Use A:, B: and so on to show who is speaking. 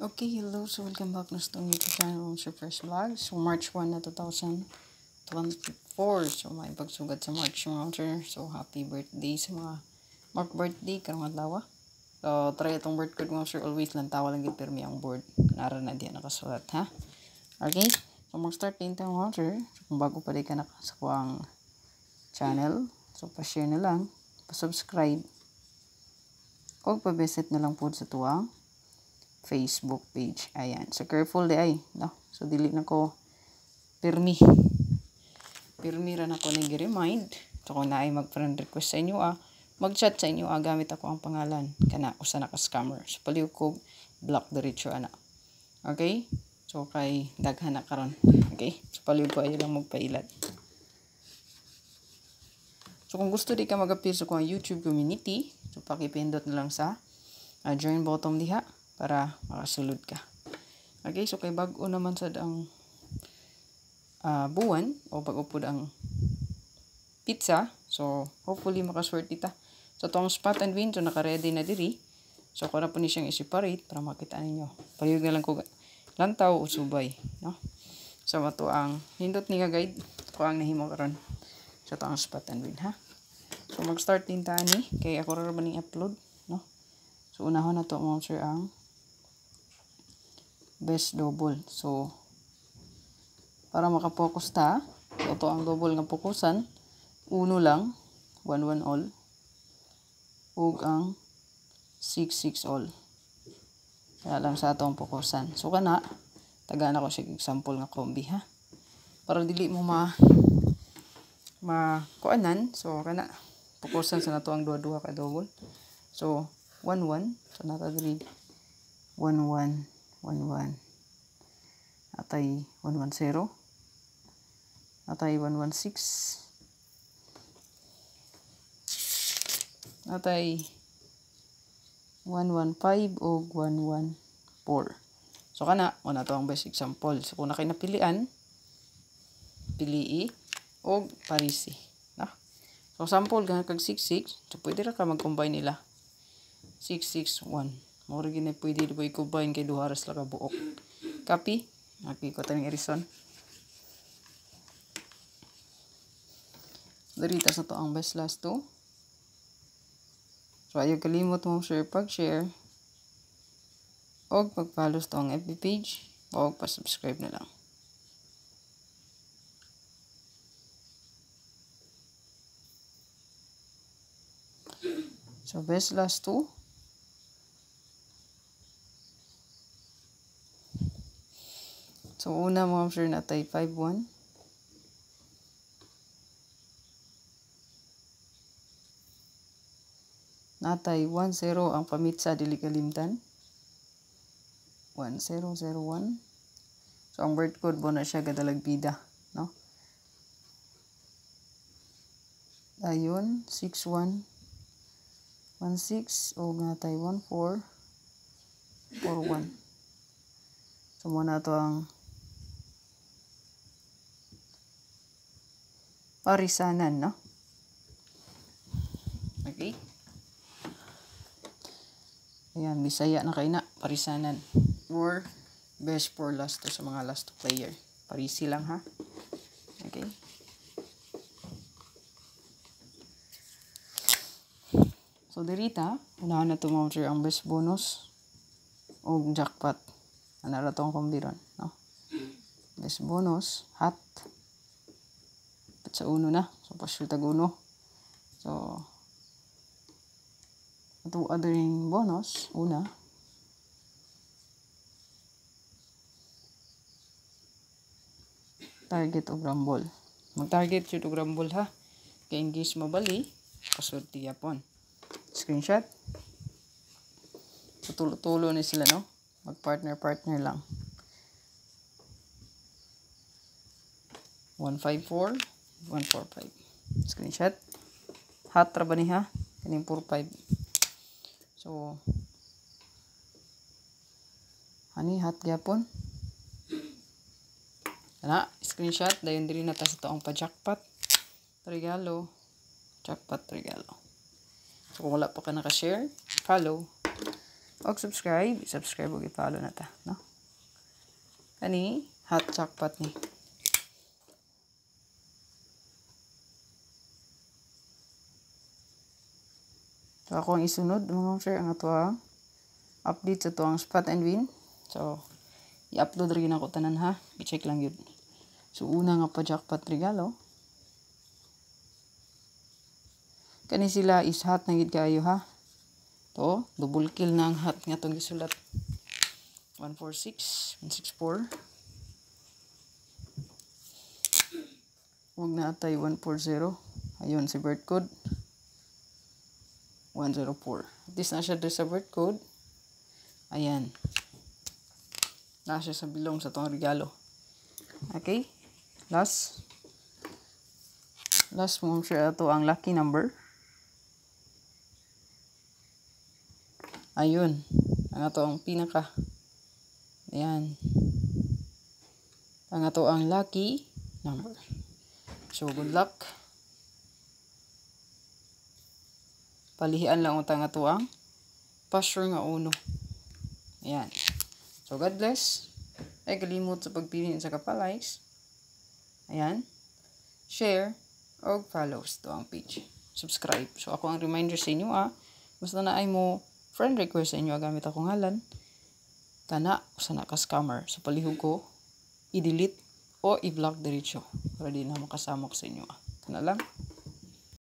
A: Okay, hello. So, welcome back na sa itong YouTube channel sa Fresh Vlog. So, March 1 na 2024. So, may pagsugat sa March mga. So, happy birthday sa mga mag-birthday karong adlaw. So, try itong birth code mga sir. Always lang tawa lang gipirmi ang board. Nara na diyan nakasulat, ha? Okay? So, mag-start din tayo mga sir. So, kung bago pa rin ka sa kuang channel, so, pa-share na lang, pa-subscribe, o pa-visit na lang po sa tuwang Facebook page. Ayan. So, careful di ay. No? So, dili na ko pirmi. Pirmi ra na ko nag-remind. So, kung na ay mag-friend request sa inyo, mag-chat sa inyo, gamit ako ang pangalan. Kana, usa na ka scammer. So, paliw ko, block diretso, ana. Okay? So, kay daghan na karon. Okay? So, paliw ko ay lang magpailat. So, kung gusto di ka mag-appear sa kong YouTube community, so, pakipindot na lang sa join button diha para makasulod ka. Okay, so kay bag-o naman sa ang buwan o pag-upod ang pizza. So, hopefully makaswerte ta. So, itong spot and win, so naka-ready na diri. So, kung na po ni siyang i-separate para makita ninyo. Palihog na lang ko lantaw o subay. No? So, ito ang hindot ni guide ko ang nahimo karon. So, ito ang spot and win, ha? So, mag-start din ta ni. Kaya ako rin ba upload, no? So, unahon na ito mga sir ang best double. So, para makapokus ta, ito ang double nga pokusan. Uno lang, 1-1 all. Ug ang 6-6 all. Kaya lang sa atong pokusan. So, kana, tagaan ako siya example nga kombi, ha? Para dili mo kuanan. So, kana, pokusan sa nato ang duwa-duwa ka double. So, 1-1. So, natagri 1-1. 1-1. Atay 1-1-0. Atay 1-1-6. Atay 1-1-5 o 1-1-4. So, kana, una to ang best example. So, kung na kayo napilian, pilii o parisi. No? So, sample, ganun kag 6-6. So, pwede ra ka mag-combine nila. 6-6-1. Mura gina pwede ba i-combine kay duharas lang ka buok. Copy. Okay, ko taning erison. Darita sa to ang best last 2. So, ayaw kalimot mo share pag-share. O pag-follow sa to ang FB page. O pa-subscribe na lang. So, best last 2. So, una mga sure natay 5-1. Natay 1-0 ang pamitsa dili kalimtan. 1-0-0-1. So, ang bird code mo na siya gadalagbida. No? Ayun, 6-1. 1-6 o natay 1-4. 4-1. So, muna to ang parisanan, no? Okay? Ayan, Bisaya na kayo na. Parisanan. Or, best for last to sa mga last player. Parisi lang, ha? Okay? So, dirita, unahan na tumawag ang best bonus o jackpot. Ano na itong kombiron, no? Best bonus, hat. Sa uno na. So, pasyo tag uno. So, ito othering bonus. Una. Target o rumble. Mag-target yun o rumble, ha? Kaya engage mabali. Kasulti yapon. Screenshot. So, tulo-tulo na sila, no? Mag-partner-partner lang. 154. 145. Screenshot. Hat ra ba ni ha? Kaning 45. So, ani hat gyapon. Ana, screenshot dayon diri na ta sa toong pa-jackpot. Regalo. Jackpot regalo. So, kung wala pa ka naka-share, follow. og subscribe og i-follow na ta, no? Kani hot jackpot ni. So ako ang isunod mga sir ang ato ang update sa tuang spot and win. So i-upload rin ako tanan ha. I-check lang yun. So una nga pa jackpot regalo. Kani sila is hot na gid kayo ha. To, double kill na ang hot nga tong gisulat. 146, 164. Huwag na atay 140. Ayun si bird code. 104. At least na siya doon sa bird code. Ayan. Nasa sa bilong sa tong regalo. Okay? Last mo share ato ang lucky number. Ayun. Ang ato ang pinaka. Ayan. Ang ato ang lucky number. So, good luck. Palihian lang utang ato ang pasure nga uno. Ayan. So, God bless. Ay, kalimot sa pagpili sa kapalays. Ayan. Share o follow to ang page. Subscribe. So, ako ang reminder sa inyo basta na ay mo friend request sa inyo gamit akong ngalan. Kana, sana ka scammer. So, palihog ko, i-delete o i-block diretso. Para di na makasama ko sa inyo. Kana lang.